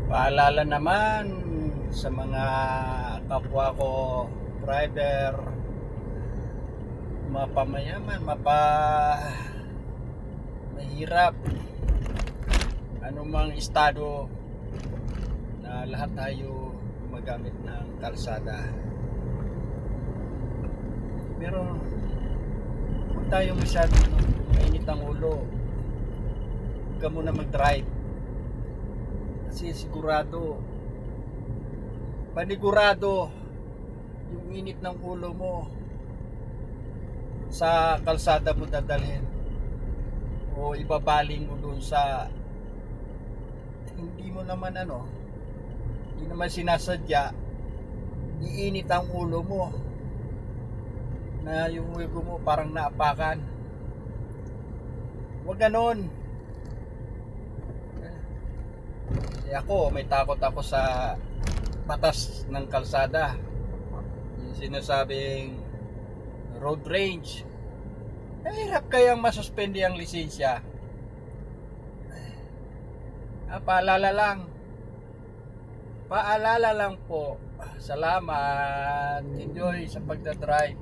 Paalala naman sa mga kapwa ko driver, mapamayaman, mahirap, anumang estado, na lahat tayo gumagamit ng kalsada. Pero huwag tayo masyadong mainit ang ulo. Huwag ka muna mag-drive. Kasi panigurado yung init ng ulo mo sa kalsada mo dadalhin o ibabaling mo dun sa hindi naman sinasadya. Iinit ang ulo mo na yung ulo mo parang naapakan. Huwag ganon. Ako, may takot ako sa batas ng kalsada, yung sinasabing road rage. Hirap kayang masuspende ang lisensya. Paalala lang po. Salamat. Enjoy sa pagdadrive.